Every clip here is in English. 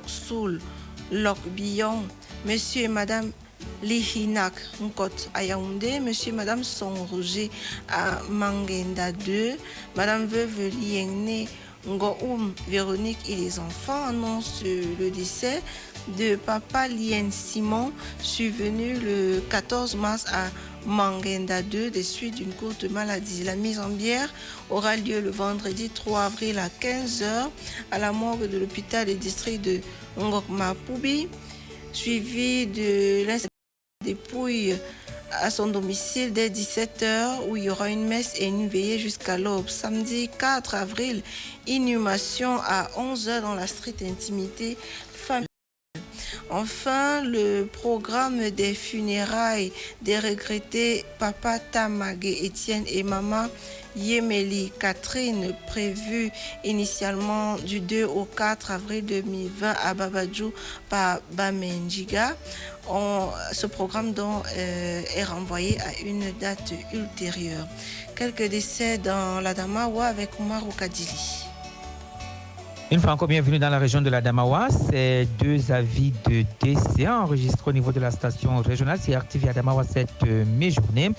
Soul, Lok Bion, Monsieur et Madame Lihinak Nkot à Yaoundé, Monsieur et Madame Son Roger à Mangenda 2, Madame Veuve Liengne Ngoum Véronique et les enfants annoncent le décès de Papa Lien Simon, survenu le 14 mars à Mangenda 2 des suites d'une courte maladie. La mise en bière aura lieu le vendredi 3 avril à 15h à la morgue de l'hôpital des districts de Ngokma Poubi, suivi de l'installation des dépouilles à son domicile dès 17h où il y aura une messe et une veillée jusqu'à l'aube. Samedi 4 avril, inhumation à 11h dans la stricte intimité familiale. Enfin, le programme des funérailles des regrettés Papa Tamagé Étienne et Maman Yemeli Catherine, prévu initialement du 2 au 4 avril 2020 à Babadjou par Bamenjiga. Ce programme est renvoyé à une date ultérieure. Quelques décès dans la Damawa avec Omar Kadili. Une fois encore, bienvenue dans la région de la Damawa. Ces deux avis de décès enregistrés au niveau de la station régionale crtv à Damawa cette mi-journée.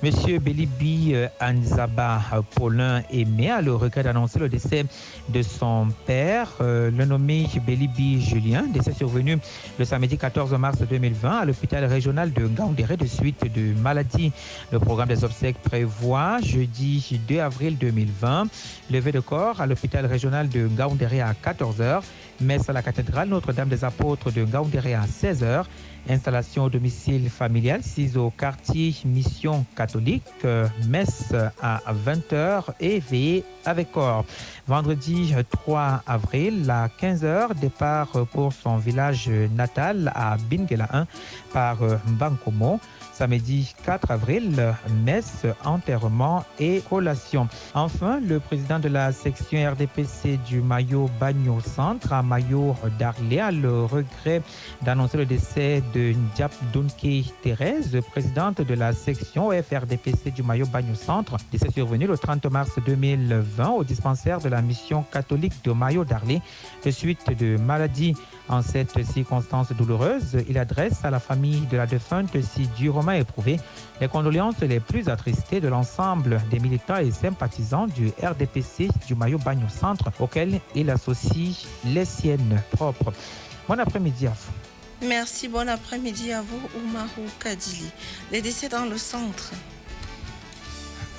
Monsieur Belibi Anzaba Paulin Aimé a le regret d'annoncer le décès de son père, le nommé Belibi Julien, décès survenu le samedi 14 mars 2020 à l'hôpital régional de Ngaoundéré de suite de maladie. Le programme des obsèques prévoit jeudi 2 avril 2020, levée de corps à l'hôpital régional de Ngaoundéré à 14h, messe à la cathédrale Notre-Dame des Apôtres de Ngaoundéré à 16h, installation au domicile familial, 6 au quartier Mission catholique, messe à 20h et veillée avec corps. Vendredi 3 avril à 15h, départ pour son village natal à Bingela 1 par Mbankomo. Samedi 4 avril, messe, enterrement et collation. Enfin, le président de la section RDPC du Mayo Bagno Centre à Mayo Darlé a le regret d'annoncer le décès de Ndiap Dunke Thérèse, présidente de la section FRDPC du Mayo Bagno Centre. Décès survenu le 30 mars 2020 au dispensaire de la mission catholique de Mayo Darlé de suite de maladie. En cette circonstance douloureuse, il adresse à la famille de la défunte si durement éprouvée les condoléances les plus attristées de l'ensemble des militants et sympathisants du RDPC du Mayo Bagno Centre, auquel il associe les siennes propres. Bon après-midi à vous. Merci, bon après-midi à vous, Oumarou Kadili. Les décès dans le centre.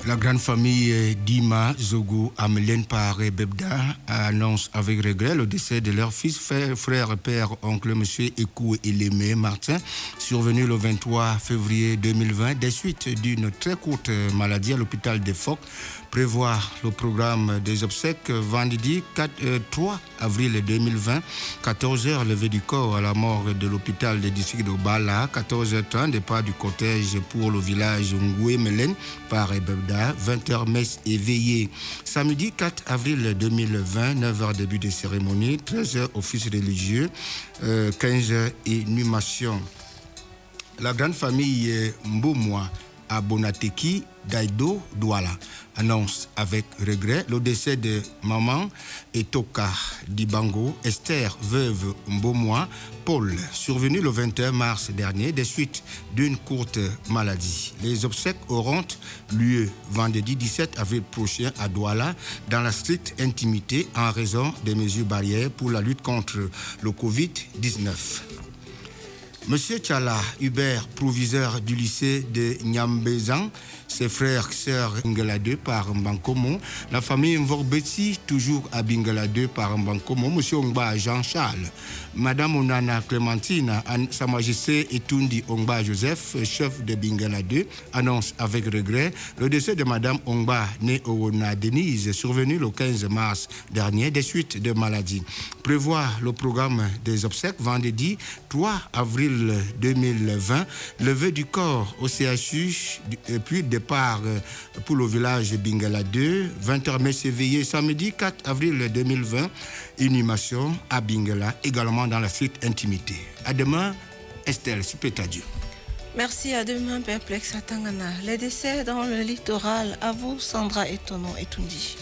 La grande famille d'Ima, Zogo, Amelien Paré, Bebda annonce avec regret le décès de leur fils, frère, père, oncle, monsieur Ekou et Lémé Martin, survenu le 23 février 2020 des suites d'une très courte maladie à l'hôpital des Phoques. Prévoir le programme des obsèques vendredi 3 avril 2020, 14h, levée du corps à la morgue de l'hôpital des districts de Bala, 14h30, départ du cortège pour le village Ngoué Melen par Ebebda, 20h, messe et veillée. Samedi 4 avril 2020, 9h, début de cérémonie, 13h, office religieux, 15h, inhumation. La grande famille Mboumoua à Bonateki, Daido, Douala, annonce avec regret le décès de maman Etoka Dibango, Esther, veuve Mbomois, Paul, survenu le 21 mars dernier des suites d'une courte maladie. Les obsèques auront lieu vendredi 17 avril prochain à Douala dans la stricte intimité en raison des mesures barrières pour la lutte contre le Covid-19. Monsieur Tchala Hubert, proviseur du lycée de Nyambezan, ses frères et sœurs Bingala 2 par Mbankomo, la famille Mvorbeti, toujours à Bingala 2 par Mbankomo, monsieur Ongba Jean-Charles, madame Onana Clémentine, sa majesté Etundi Ongba Joseph, chef de Bingala 2, annonce avec regret le décès de madame Ongba Néona Denise, survenu le 15 mars dernier des suites de maladie. Prévoir le programme des obsèques vendredi 3 avril 2020, levée du corps au CHU, puis départ pour le village Bingala 2, 20h messe éveillée samedi 4 avril 2020, inhumation à Bingala, également dans la stricte intimité. À demain, Estelle Sipetadieu. Merci, à demain, Perplexe à Tangana. Les décès dans le littoral, à vous, Sandra Etono et Tundi.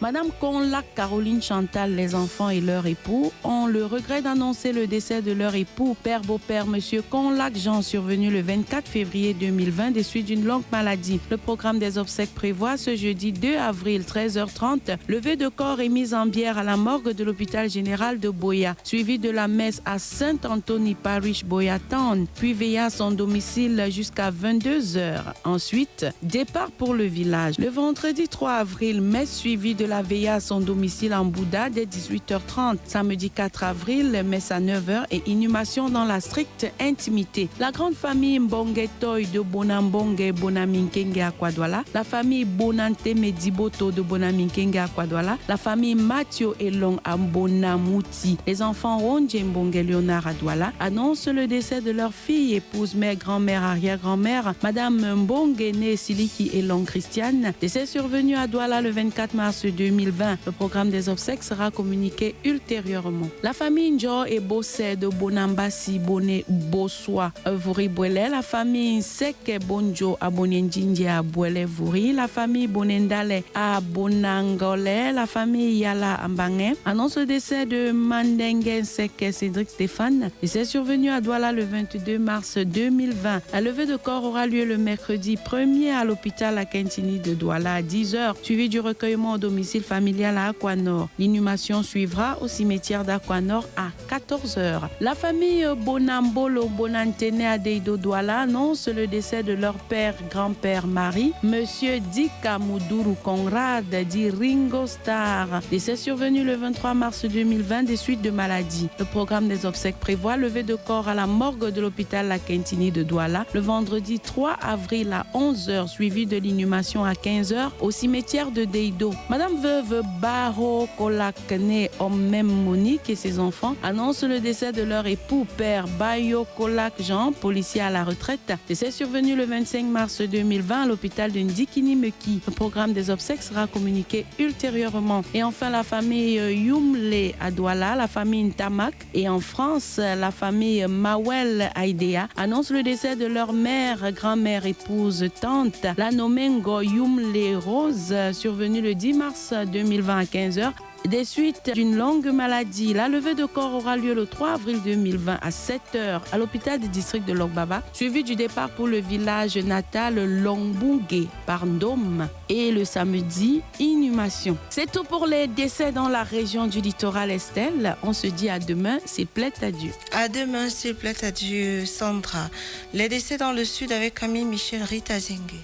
Madame Conlac, Caroline Chantal, les enfants et leur époux ont le regret d'annoncer le décès de leur époux, père beau-père Monsieur Conlac Jean, survenu le 24 février 2020 des suites d'une longue maladie. Le programme des obsèques prévoit ce jeudi 2 avril 13h30, levée de corps et mise en bière à la morgue de l'hôpital général de Boya, suivi de la messe à Saint-Anthony Parish Boya Town, puis veillé à son domicile jusqu'à 22h. Ensuite, départ pour le village. Le vendredi 3 avril, messe suivie de la veillée à son domicile en Bouddha dès 18h30. Samedi 4 avril, messe à 9h et inhumation dans la stricte intimité. La grande famille Mbonge Toy de Bonambonge et Bonaminkenge à Kwadwala, la famille Bonante Mediboto de Bonaminkenge à Kwadwala, la famille Mathieu et Long à Bonamouti. Les enfants Ronje Mbonge Léonard à Douala annoncent le décès de leur fille, épouse, mère, grand-mère, arrière-grand-mère, Madame Mbonge née Siliki et Long Christiane. Décès survenu à Douala le 24 mars 2020. Le programme des obsèques sera communiqué ultérieurement. La famille Njo et Bossé de Bonambasi Boné Bossoa Vouri Bouele, la famille Seke Bonjo à Bonendjinji à Bouele Vouri, la famille Bonendale à Bonangole, la famille Yala Ambangé annonce le décès de Mandengue Seke Cédric Stéphane. Décès survenu à Douala le 22 mars 2020. La levée de corps aura lieu le mercredi 1er à l'hôpital à Kentini de Douala à 10h, suivi du recueillement au domicile familial à Aquanor. L'inhumation suivra au cimetière d'Aquanor à 14h. La famille Bonambolo Bonantene Adeido Douala annonce le décès de leur père, grand-père Marie, Monsieur Dika Mouduru Conrad, dit Ringo Star. Décès survenu le 23 mars 2020 des suites de maladie. Le programme des obsèques prévoit levée de corps à la morgue de l'hôpital La Quintini de Douala le vendredi 3 avril à 11h, suivi de l'inhumation à 15h au cimetière de Deido. Madame veuve Baro Kolak, née Ommem Monique, et ses enfants annoncent le décès de leur époux, père Bayo Kolak Jean, policier à la retraite. Décès survenu le 25 mars 2020 à l'hôpital de Ndikini Meki. Le programme des obsèques sera communiqué ultérieurement. Et enfin, la famille Yumle à Douala, la famille Ntamak, et en France, la famille Mawel Aïdea annonce le décès de leur mère, grand-mère, épouse, tante, la nommée Ngo Yumle Rose, survenue le 10 mars 2020 à 15h. Des suites d'une longue maladie. La levée de corps aura lieu le 3 avril 2020 à 7h à l'hôpital du district de Logbaba, suivi du départ pour le village natal Longbungé par Ndom. Et le samedi, inhumation. C'est tout pour les décès dans la région du littoral Estelle. On se dit à demain, c'est plaît à Dieu. À demain, c'est plaît à Dieu, Sandra. Les décès dans le sud avec Camille Michel Rita Zengue.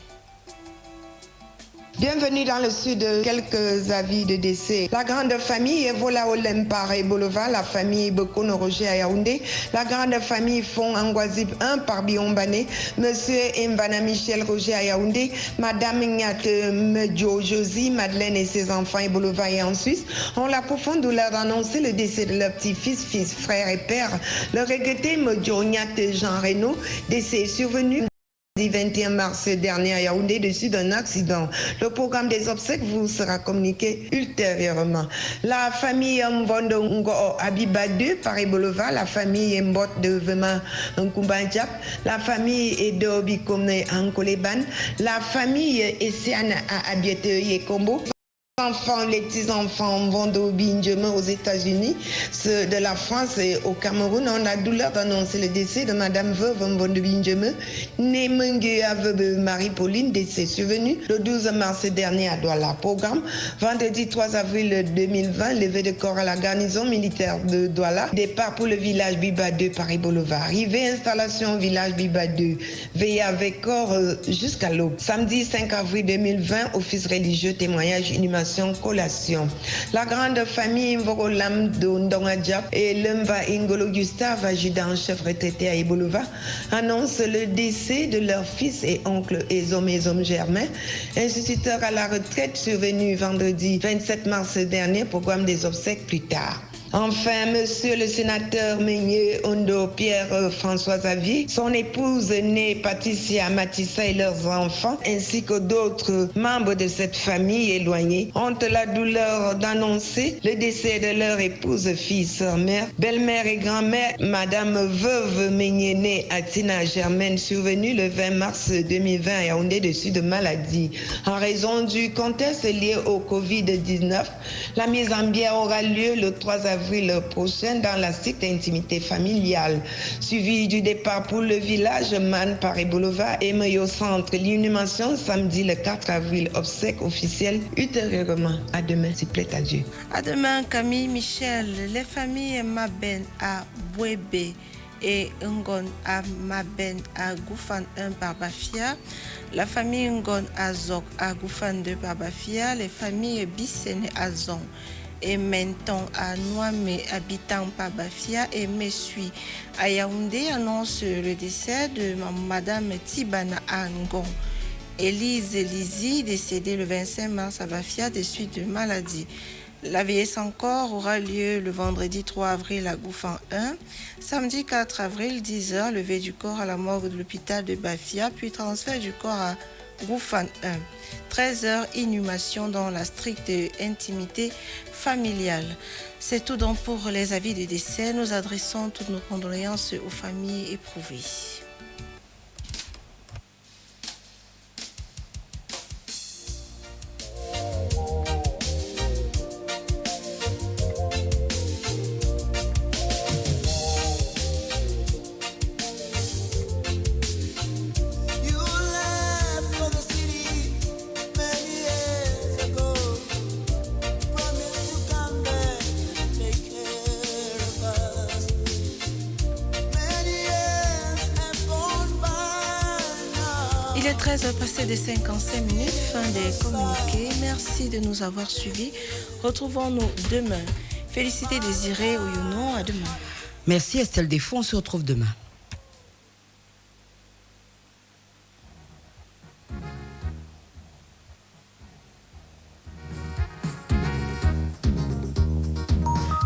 Bienvenue dans le sud, quelques avis de décès. La grande famille Evola Olempare et Bolova, la famille Bekono Roger à Yaoundé, la grande famille Fon Angoazib 1 par Biombane, Monsieur Mbana Michel Roger à Yaoundé, Madame Ignat Medjo Josie, Madeleine et ses enfants et Bolova et en Suisse ont la profonde douleur d'annoncer le décès de leur petit-fils, fils, frère et père. Le regretté Medjo Ignat Jean Reynaud, décès survenu le 21 mars dernier à Yaoundé, dessus d'un accident. Le programme des obsèques vous sera communiqué ultérieurement. La famille Mvondo Ngo Abiba 2 Paris Bolova, la famille Mbot de Vema Nkumbandjap, la famille Edo Bikome Ankoleban, la famille Essiane à Abiete Yekombo. Enfants, les petits-enfants vont d'Obinjeme aux États-Unis, ceux de la France et au Cameroun. On a douleur d'annoncer le décès de Madame Veuve Mbondobinjeme, née Mengue Aveuve Marie-Pauline, décès survenu le 12 mars dernier à Douala. Programme vendredi 3 avril 2020, levée de corps à la garnison militaire de Douala. Départ pour le village Biba 2 Paris-Bolova. Arrivée, installation au village Biba 2. Veillée avec corps jusqu'à l'aube. Samedi 5 avril 2020, office religieux, témoignage, inhumation, collation. La grande famille Mvorolam de Ndongadjap et Lemva Ingolo Gustave, adjudant-chef retraité à Ibolova, annonce le décès de leur fils et oncle Ezom Germain, instituteur à la retraite, survenu vendredi 27 mars dernier, programme des obsèques plus tard. Enfin, monsieur le sénateur Meunier Ondo Pierre-François Xavier, son épouse née Patricia Matissa et leurs enfants, ainsi que d'autres membres de cette famille éloignée, ont la douleur d'annoncer le décès de leur épouse, fille, sœur, mère, belle-mère et grand-mère, madame veuve Meunier née Atina Germaine, survenue le 20 mars 2020 à Yaoundé de suite de maladie. En raison du contexte lié au Covid-19, la mise en bière aura lieu le 3 avril prochain dans la stricte intimité familiale. Suivi du départ pour le village Man Paris Boulevard et Meilleur Centre. L'inhumation samedi le 4 avril, obsèques officielles ultérieurement. À demain, s'il plaît à Dieu. À demain, Camille Michel. Les familles Maben à Bouébé et Ngon à Maben à Goufan 1 par Bafia. La famille Ngon à Zok à Goufan 2 par Bafia. Les familles Bissene à Zon et Menton à Nouamé, habitant par Bafia, et Messui à Yaoundé annoncent le décès de Madame Tibana Angon. Élise Lizy, décédée le 25 mars à Bafia des suites de maladie. La veillée sans corps aura lieu le vendredi 3 avril à Goufan 1, samedi 4 avril 10h, levée du corps à la morgue de l'hôpital de Bafia, puis transfert du corps à Goufan 1. 13h, inhumation dans la stricte intimité familiale. C'est tout donc pour les avis de décès. Nous adressons toutes nos condoléances aux familles éprouvées. Il est 13h passé de 55 minutes, fin des communiqués. Merci de nous avoir suivis. Retrouvons-nous demain. Félicité Désiré Oyuno, à demain. Merci Estelle Desfonds, on se retrouve demain.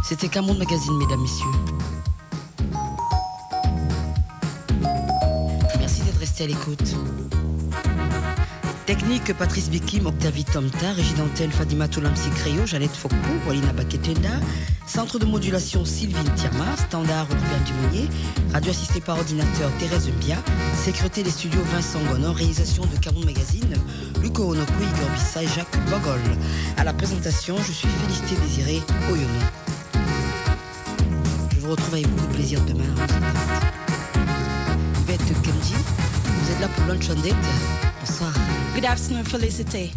C'était Cameroun Magazine, mesdames, messieurs. Merci d'être restés à l'écoute. Technique Patrice Bikim, Octavie Tomta, Régie d'antenne Fadima Toulamsi Créo, Jeannette Foucault, Walina Baketenda, Centre de modulation Sylvine Tiama, Standard Olivier Dumonier, radio assistée par ordinateur Thérèse Mbia, sécurité des studios Vincent Gonon, réalisation de Cameroun Magazine, Luco Onokou, Igor Bissa et Jacques Bogol. À la présentation, je suis Félicité Désiré Oyono. Je vous retrouve avec beaucoup de plaisir demain. Yvette Kenji, vous êtes là pour Lunch on Date. Bonsoir. Good afternoon, Felicity.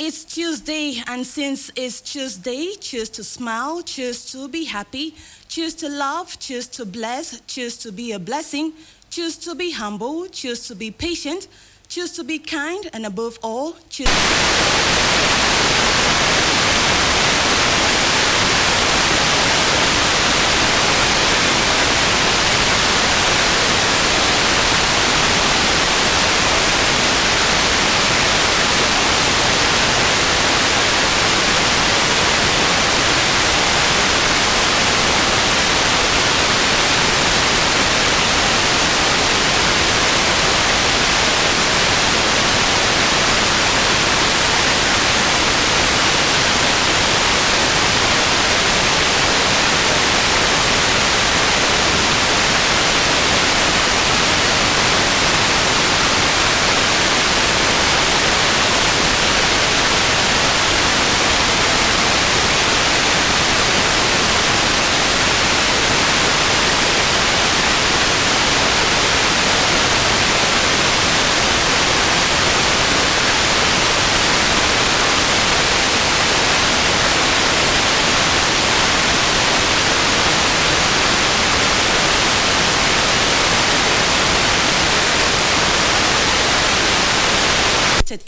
It's Tuesday, and since it's Tuesday, choose to smile, choose to be happy, choose to love, choose to bless, choose to be a blessing, choose to be humble, choose to be patient, choose to be kind, and above all, choose...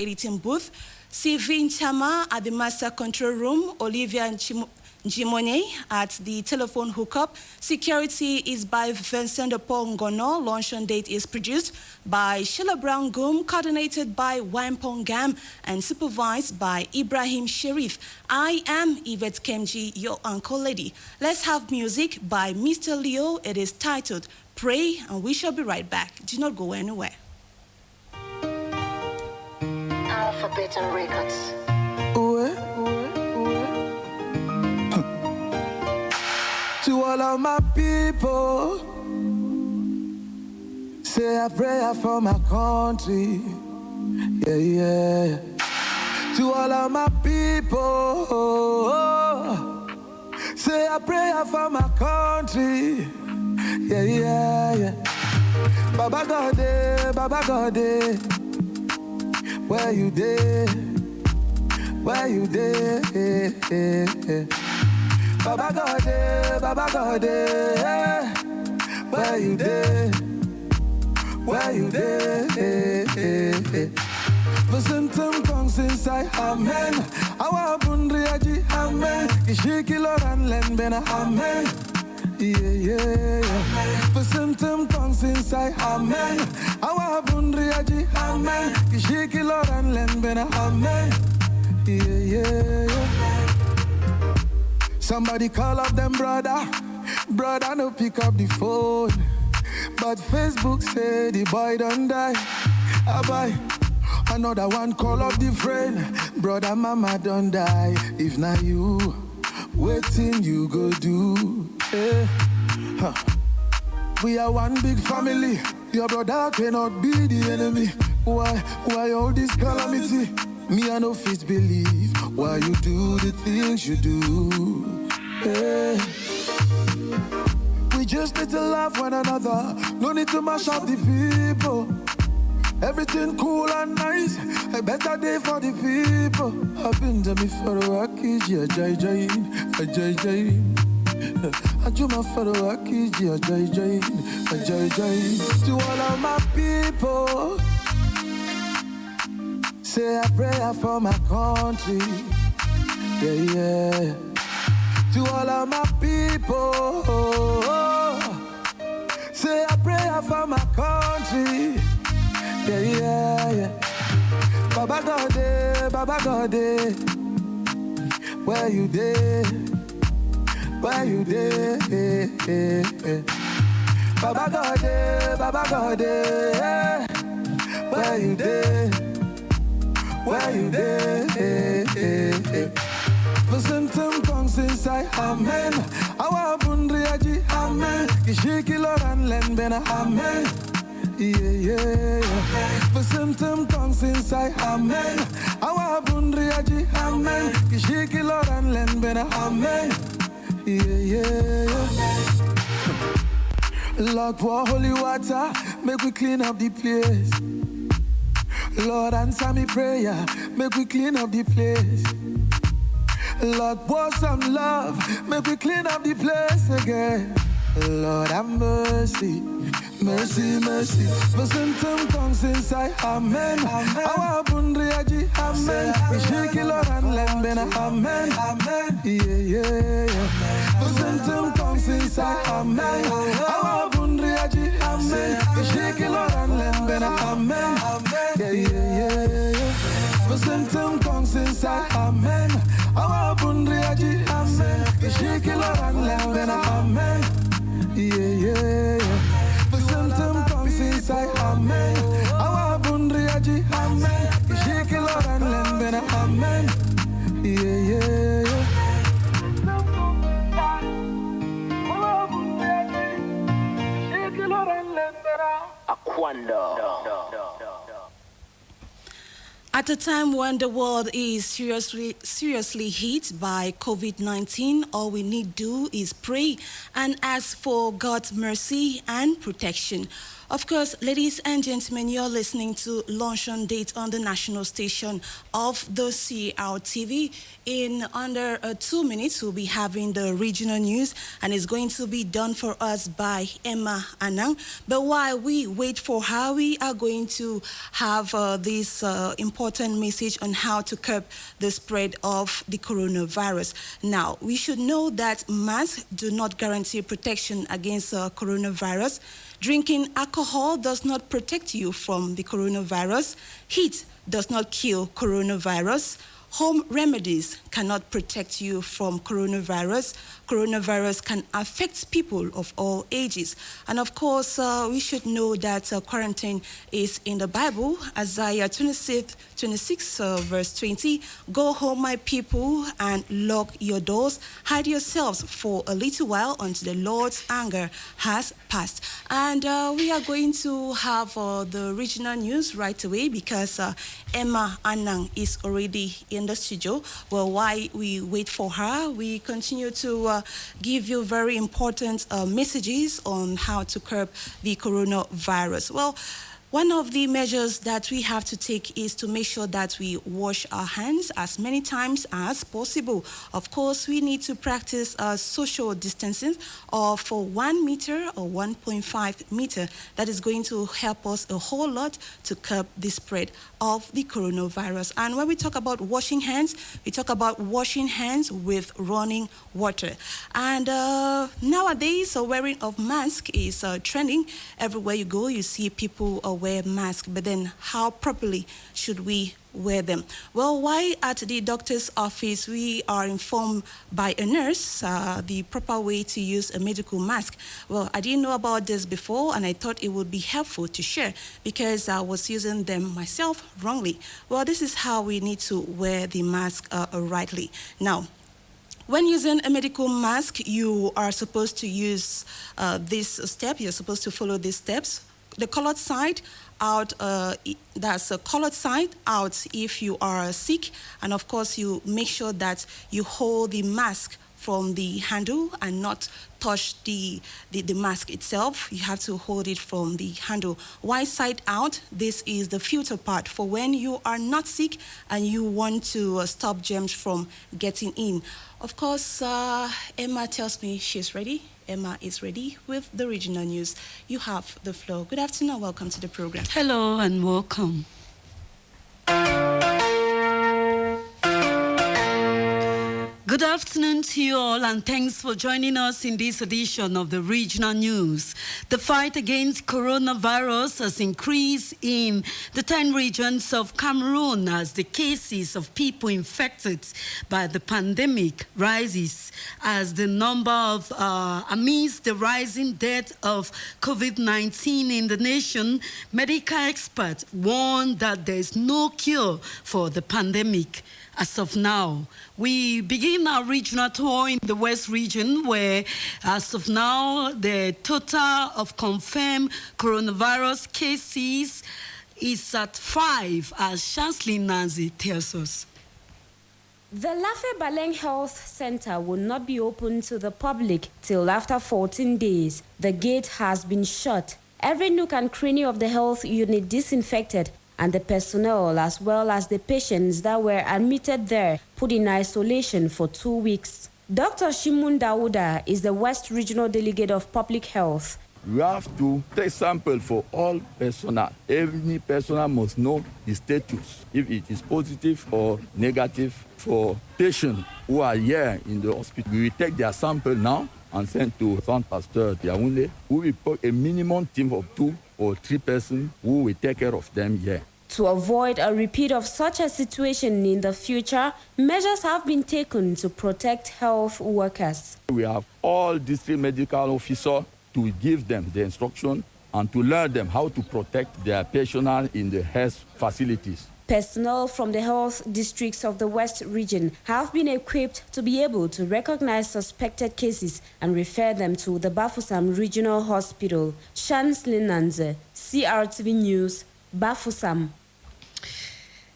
editing booth, Sylvie Chama at the master control room, Olivia Njimone at the telephone hookup. Security is by Vincent de Paul Ngono. Launch date is produced by Sheila Brown Goom, coordinated by Wampong Gam, and supervised by Ibrahim Sharif. I am Yvette Kemji, your uncle lady. Let's have music by Mr. Leo. It is titled Pray, and we shall be right back. Do not go anywhere. Alphabet and Records. To all of my people, say a prayer for my country. Yeah, yeah. To all of my people, say a prayer for my country. Yeah, yeah, yeah. Baba God, Baba God, where you there? Where you there? Baba God, where you there? Where you there? Vasantam kongs inside, amen. Awa bundriaji, amen. Kishiki loran len bena, amen. Yeah, yeah, yeah. Vasantam kongs inside, amen. Awa bundriaji, amen. Kishiki loran len bena, amen. Yeah, yeah, yeah. Somebody call up them brother. Brother no pick up the phone. But Facebook say the boy don't die. Bye. Another one call up the friend. Brother mama don't die. If not you, waiting you go do. Yeah. Huh. We are one big family. Your brother cannot be the enemy. Why all this calamity? Me I no fit believe why you do the things you do. Hey. We just need to love one another. No need to mash up the people. Everything cool and nice. A better day for the people. Happen to me for a wakiji, a jai jai, a jai jai. A juma for a wakiji, a jai jai, a jai jai. To all of my people, say a prayer for my country. Yeah, yeah. To all of my people, say a prayer for my country. Yeah, yeah, yeah. Baba God, where you there? Where you there? Baba God, where you there? Where you there? Vasantam kongs inside, amen. Awa bundriaji, amen. Kishiki loran len bena, amen. Yeah, yeah, yeah. Vasantam kongs inside, amen. Awa bundriaji, amen. Kishiki loran len bena, amen. Yeah, yeah, yeah. Lord, pour holy water, make we clean up the place. Lord, answer me prayer, make we clean up the place. Lord, pour some love, make we clean up the place again. Lord, have mercy, mercy, mercy. Vasantam kongs inside, amen. Awa bundriaji, amen. Ishiki loran len bena, amen. Yeah, yeah, yeah. Vasantam kongs inside, amen. Awa bundriaji, amen. Ishiki loran len bena, amen. Yeah, yeah, yeah, yeah. Vasantam kongs inside, amen. Awa bundriaji, amen. Ishiki loran len bena, amen. Yeah, yeah, yeah. Vasantam kongs inside, amen. Awa bundriaji, amen. Ishiki loran len bena, amen. Yeah, yeah, yeah. At a time when the world is seriously hit by COVID-19, all we need to do is pray and ask for God's mercy and protection. Of course, ladies and gentlemen, you're listening to Launch on Date on the national station of the CRTV. In under 2 minutes, we'll be having the regional news, and it's going to be done for us by Emma Anang. But while we wait for her, we are going to have this important important message on how to curb the spread of the coronavirus. Now, we should know that masks do not guarantee protection against coronavirus. Drinking alcohol does not protect you from the coronavirus. Heat does not kill coronavirus. Home remedies cannot protect you from coronavirus. Coronavirus can affect people of all ages. And of course, we should know that quarantine is in the Bible. Isaiah 26, verse 20, "Go home, my people, and lock your doors. Hide yourselves for a little while until the Lord's anger has passed." And we are going to have the regional news right away because Emma Anang is already in the studio. Well, while we wait for her, we continue to give you very important messages on how to curb the coronavirus. Well, one of the measures that we have to take is to make sure that we wash our hands as many times as possible. Of course, we need to practice social distancing of 1 meter or 1.5 meter. That is going to help us a whole lot to curb the spread of the coronavirus. And when we talk about washing hands, we talk about washing hands with running water. And nowadays, wearing of mask is trending. Everywhere you go, you see people wear masks, but then how properly should we wear them? Well, while at the doctor's office, we are informed by a nurse the proper way to use a medical mask. Well, I didn't know about this before, and I thought it would be helpful to share because I was using them myself wrongly. Well, this is how we need to wear the mask rightly. Now, when using a medical mask, you are supposed to use this step. You're supposed to follow these steps. The colored side out, that's a colored side out if you are sick. And of course, you make sure that you hold the mask from the handle and not touch the mask itself. You have to hold it from the handle. White side out, this is the filter part for when you are not sick and you want to stop germs from getting in. Of course, Emma tells me she's ready. Emma is ready with the regional news. You have the floor. Good afternoon. Welcome to the program. Hello and welcome. Good afternoon to you all, and thanks for joining us in this edition of the Regional News. The fight against coronavirus has increased in the 10 regions of Cameroon as the cases of people infected by the pandemic rises as the number of, amidst the rising death of COVID-19 in the nation. Medical experts warn that there is no cure for the pandemic. As of now, we begin our regional tour in the West region where, as of now, the total of confirmed coronavirus cases is at 5, as Chancellor Nancy tells us. The Lafe Baleng Health Center will not be open to the public till after 14 days. The gate has been shut. Every nook and cranny of the health unit disinfected, and the personnel as well as the patients that were admitted there put in isolation for 2 weeks. Dr. Shimun Dauda is the West Regional Delegate of Public Health. We have to take sample for all personnel. Every personnel must know the status, if it is positive or negative. For patients who are here in the hospital, we will take their sample now and send to Centre Pasteur Yaoundé, who will put a minimum team of 2 or 3 persons who will take care of them here. To avoid a repeat of such a situation in the future, measures have been taken to protect health workers. We have all district medical officers to give them the instruction and to learn them how to protect their personnel in the health facilities. Personnel from the health districts of the West region have been equipped to be able to recognize suspected cases and refer them to the Bafoussam Regional Hospital. Chancellor Nanze, CRTV News, Bafoussam.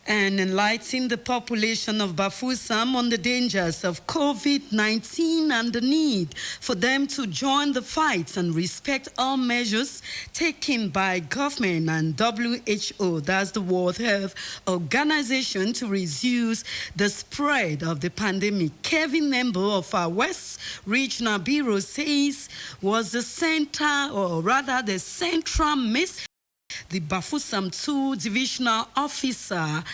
And enlightening the population of Bafoussam on the dangers of COVID-19 and the need for them to join the fight and respect all measures taken by government and WHO, that's the World Health Organization, to reduce the spread of the pandemic. Kevin Nembo of our West Regional Bureau says was the center, or rather the central message The Bafoussam 2 divisional officer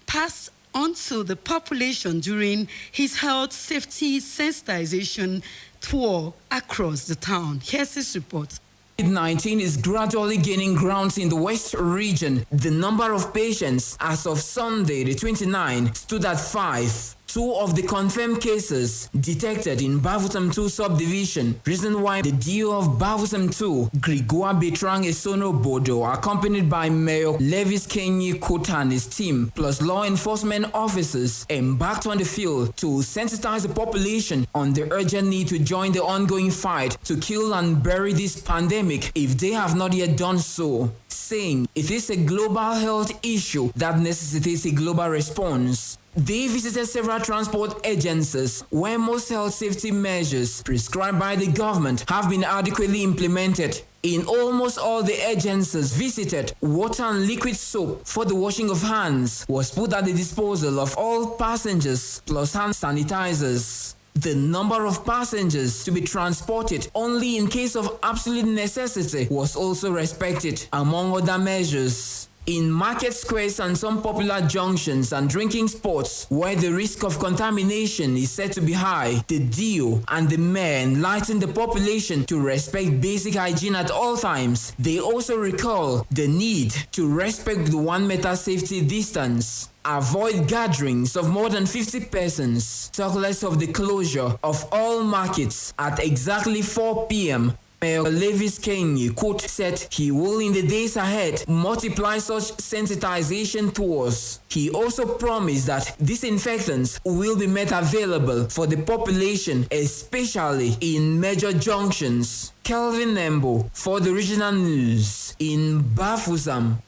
passed on to the population during his health safety sensitization tour across the town. Here's his report. COVID-19 is gradually gaining ground in the West region. The number of patients as of Sunday, the 29th, stood at 5. 2 of the confirmed cases detected in Bafoussam 2 subdivision. Reason why the DO of Bafoussam 2, Gregoire Bertrand Esono Bodo, accompanied by Mayor Levis Kenyi Kota and his team, plus law enforcement officers, embarked on the field to sensitize the population on the urgent need to join the ongoing fight to kill and bury this pandemic if they have not yet done so, saying it is a global health issue that necessitates a global response. They visited several transport agencies where most health safety measures prescribed by the government have been adequately implemented. In almost all the agencies visited, water and liquid soap for the washing of hands was put at the disposal of all passengers, plus hand sanitizers. The number of passengers to be transported only in case of absolute necessity was also respected, among other measures. In market squares and some popular junctions and drinking spots where the risk of contamination is said to be high, the DO and the mayor enlighten the population to respect basic hygiene at all times. They also recall the need to respect the 1 meter safety distance. Avoid gatherings of more than 50 persons. Talk less of the closure of all markets at exactly 4 p.m. Mayor Levis Kenyi Kut said he will in the days ahead multiply such sensitization tours. He also promised that disinfectants will be made available for the population, especially in major junctions. Kelvin Nembo for the regional news in Bafoussam.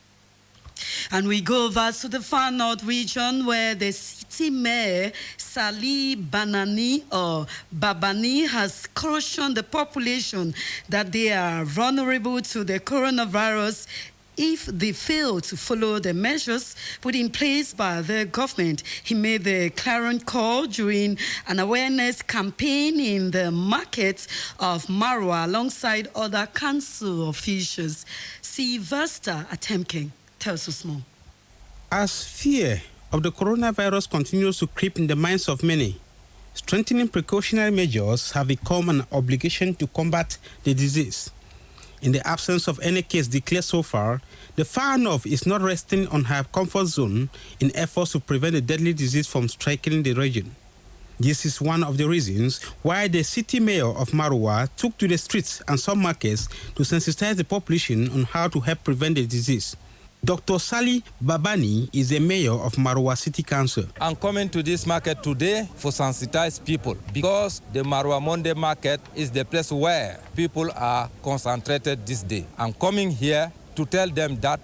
And we go over to the far north region where the city mayor, Sali Banani or Babani, has cautioned the population that they are vulnerable to the coronavirus if they fail to follow the measures put in place by the government. He made the clarion call during an awareness campaign in the market of Marwa alongside other council officials. Sylvester Atemking tells us more. As fear of the coronavirus continues to creep in the minds of many, strengthening precautionary measures have become an obligation to combat the disease. In the absence of any case declared so far, the far north is not resting on her comfort zone in efforts to prevent the deadly disease from striking the region. This is one of the reasons why the city mayor of Marwa took to the streets and some markets to sensitize the population on how to help prevent the disease. Dr. Sali Babani is the mayor of Marwa City Council. I'm coming to this market today for sensitize people because the Marwa Monday market is the place where people are concentrated this day. I'm coming here to tell them that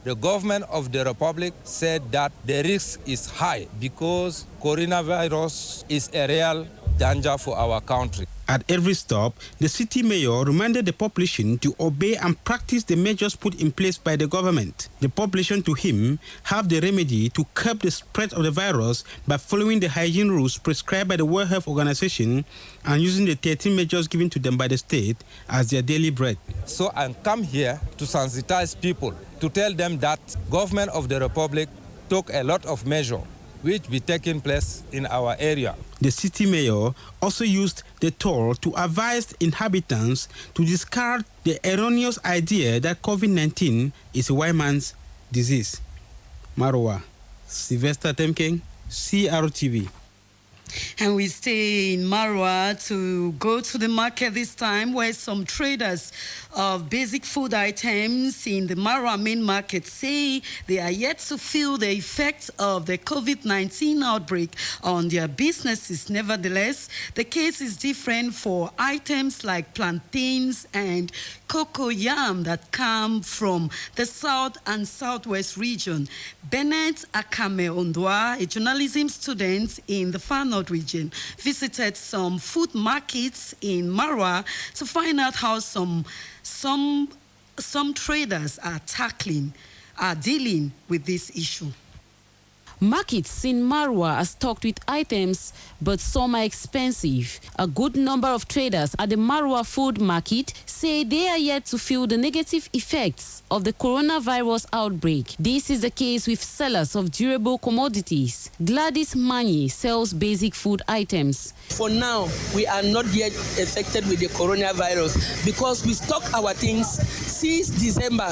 the government of the Republic said that the risk is high because coronavirus is a real danger for our country. At every stop, the city mayor reminded the population to obey and practice the measures put in place by the government. The population, to him, have the remedy to curb the spread of the virus by following the hygiene rules prescribed by the World Health Organization and using the 13 measures given to them by the state as their daily bread. So I come here to sensitize people, to tell them that government of the Republic took a lot of measures which be taking place in our area. The city mayor also used the tour to advise inhabitants to discard the erroneous idea that COVID-19 is a white man's disease. Marwa, Sylvester Temking, CRTV. And we stay in Marwa to go to the market this time where some traders of basic food items in the Marwa main market say they are yet to feel the effects of the COVID-19 outbreak on their businesses. Nevertheless, the case is different for items like plantains and cocoa yam that come from the south and southwest region. Bennett Akame Ondwa, a journalism student in the Far North region, visited some food markets in Marwa to find out how some traders are dealing with this issue. Markets in Marwa are stocked with items, but some are expensive. A good number of traders at the Marwa food market say they are yet to feel the negative effects of the coronavirus outbreak. This is the case with sellers of durable commodities. Gladys Mani sells basic food items. For now, we are not yet affected with the coronavirus because we stock our things since December.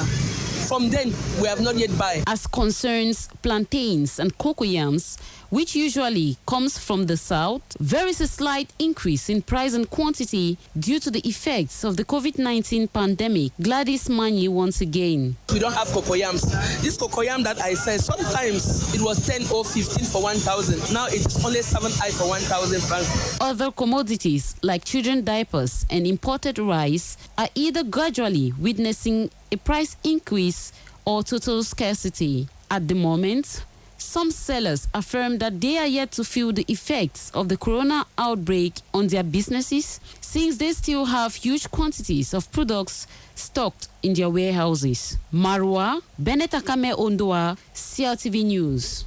From then, we have not yet buy. As concerns plantains and cocoyams, which usually comes from the south, there is a slight increase in price and quantity due to the effects of the COVID-19 pandemic. Gladys Mani once again. We don't have cocoyams. This cocoyam that I said, sometimes it was 10 or 15 for 1,000. Now it is only 7 for 1,000 francs. Other commodities like children diapers and imported rice are either gradually witnessing a price increase or total scarcity. At the moment, some sellers affirm that they are yet to feel the effects of the corona outbreak on their businesses, since they still have huge quantities of products stocked in their warehouses. Marwa, Benetakame Ondoa, CRTV News.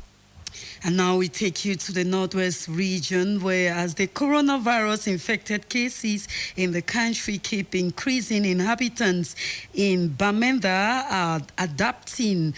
And now we take you to the Northwest region, where as the coronavirus infected cases in the country keep increasing, inhabitants in Bamenda are adopting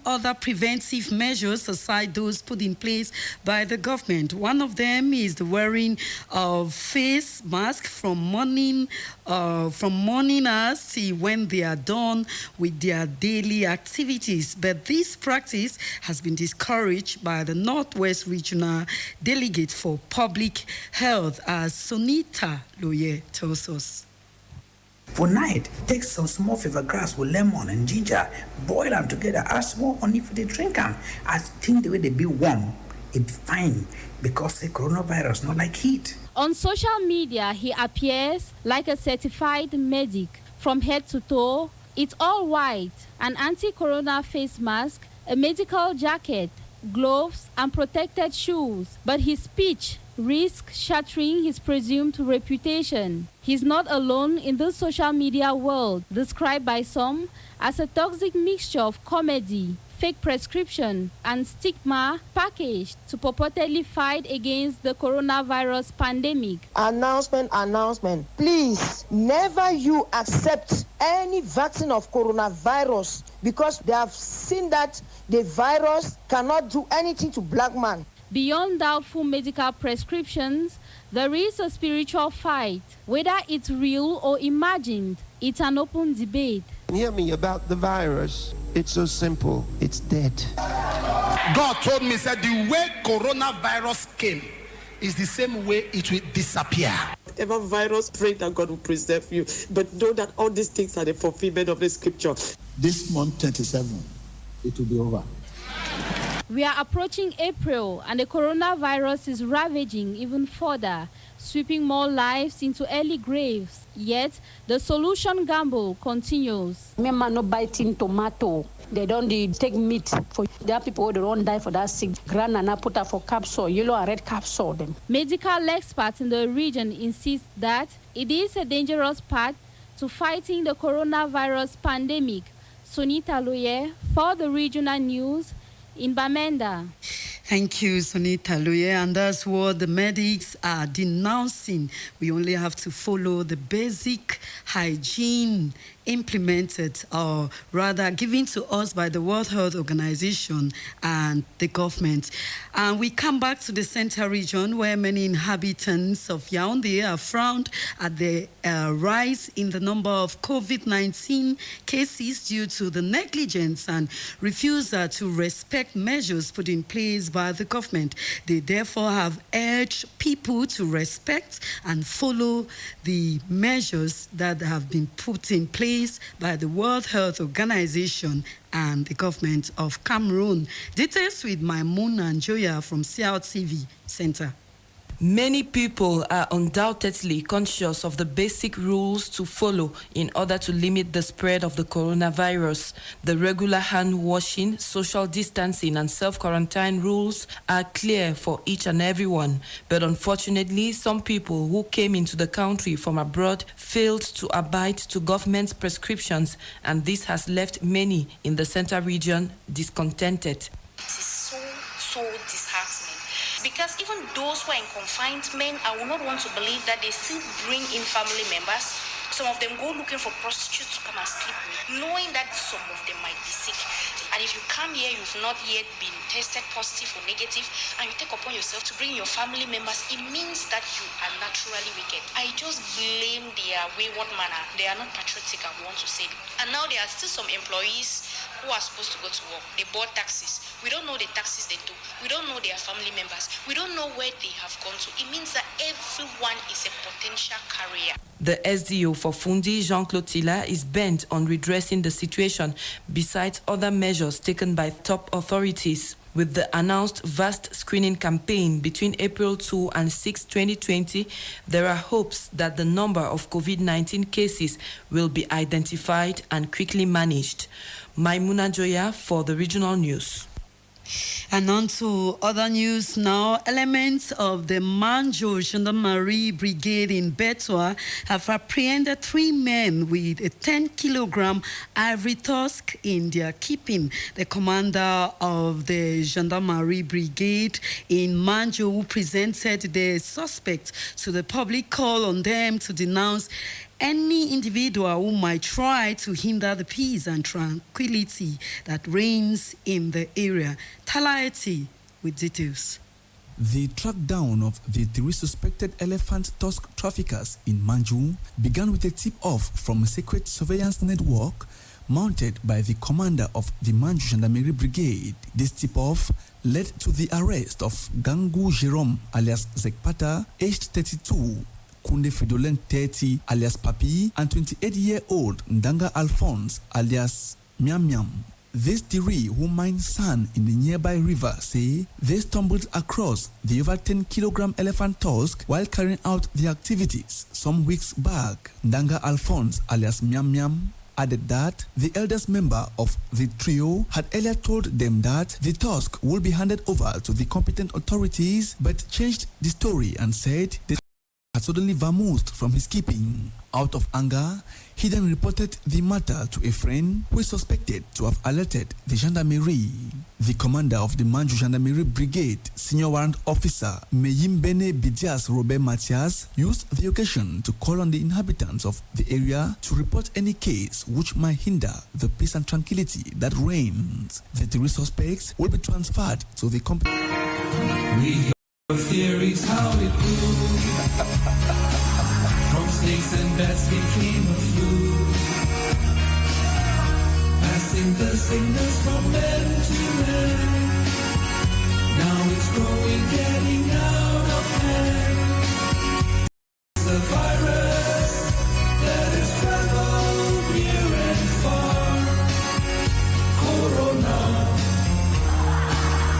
other preventive measures aside those put in place by the government. One of them is the wearing of face masks from morning hours till when they are done with their daily activities. But this practice has been discouraged by the Northwest Regional Delegate for Public Health, as Sonita Loye tells us. For night, take some small fever grass with lemon and ginger, boil them together, add small honey for the drink them. I think the way they be warm, it be fine because the coronavirus not like heat. On social media, he appears like a certified medic. From head to toe, it's all white, an anti-corona face mask, a medical jacket, gloves, and protected shoes. But his speech risks shattering his presumed reputation. He's not alone in the social media world, described by some as a toxic mixture of comedy, fake prescription, and stigma packaged to purportedly fight against the coronavirus pandemic. Announcement. Please, never you accept any vaccine of coronavirus, because they have seen that the virus cannot do anything to black man. Beyond doubtful medical prescriptions, there is a spiritual fight. Whether it's real or imagined, it's an open debate. Hear me about the virus. It's so simple. It's dead. God told me that the way coronavirus came is the same way it will disappear. Whatever virus, pray that God will preserve you. But know that all these things are the fulfillment of the scripture. This month 27, it will be over. We are approaching April, and the coronavirus is ravaging even further, sweeping more lives into early graves. Yet, the solution gamble continues. Remember, not biting tomato. They don't take meat. For there are people who don't die for that sick. Granana put her for capsule, yellow and red capsule them. Medical experts in the region insist that it is a dangerous path to fighting the coronavirus pandemic. Sonita Loye for the Regional News in Bamenda. Thank you, Sonita Loye. And that's what the medics are denouncing. We only have to follow the basic hygiene implemented, or rather given to us by the World Health Organization and the government. And we come back to the Central region, where many inhabitants of Yaoundé are frowned at the rise in the number of COVID-19 cases due to the negligence and refusal to respect measures put in place by the government. They therefore have urged people to respect and follow the measures that have been put in place by the World Health Organization and the government of Cameroon. Details with Maimoun and Joya from CRTV Center. Many people are undoubtedly conscious of the basic rules to follow in order to limit the spread of the coronavirus. The regular hand washing, social distancing, and self-quarantine rules are clear for each and everyone. But unfortunately, some people who came into the country from abroad failed to abide to government's prescriptions, and this has left many in the Central region discontented. It is so disheartening. Because even those who are in confinement, I will not want to believe that they still bring in family members. Some of them go looking for prostitutes to come and sleep with, knowing that some of them might be sick. And if you come here, you've not yet been tested positive or negative, and you take upon yourself to bring your family members, it means that you are naturally wicked. I just blame their wayward manner. They are not patriotic, I want to say. And now there are still some employees who are supposed to go to work. They bought taxis. We don't know the taxis they do. We don't know their family members. We don't know where they have gone to. It means that everyone is a potential carrier. The SDO for Fundi, Jean-Claude Tilla, is bent on redressing the situation besides other measures taken by top authorities. With the announced vast screening campaign between April 2 and 6, 2020, there are hopes that the number of COVID-19 cases will be identified and quickly managed. Maimuna Joya for the Regional News. And on to other news now. Elements of the Manjo Gendarmerie Brigade in Betua have apprehended 3 men with a 10-kilogram ivory tusk in their keeping. The commander of the Gendarmerie Brigade in Manjo, who presented the suspect to the public, called on them to denounce any individual who might try to hinder the peace and tranquility that reigns in the area. Talaiti with details. The trackdown of the 3 suspected elephant tusk traffickers in Manju began with a tip-off from a secret surveillance network mounted by the commander of the Manju Gendarmerie Brigade. This tip-off led to the arrest of Gangu Jerome alias Zekpata, aged 32, Kunde Fridolin 30 alias Papi, and 28-year-old Ndanga Alphonse alias Miam Miam. These 3 who mine sand in the nearby river say they stumbled across the over 10-kilogram elephant tusk while carrying out their activities some weeks back. Ndanga Alphonse alias Miam Miam added that the eldest member of the trio had earlier told them that the tusk would be handed over to the competent authorities, but changed the story and said they had suddenly vamoosed from his keeping. Out of anger, he then reported the matter to a friend who is suspected to have alerted the gendarmerie. The commander of the Manju Gendarmerie Brigade, Senior Warrant Officer Meyimbene Bidias Robert Matias, used the occasion to call on the inhabitants of the area to report any case which might hinder the peace and tranquility that reigns. The 3 suspects will be transferred to the company. Theories how it grew. From snakes and bats became a flu. Passing the sickness from men to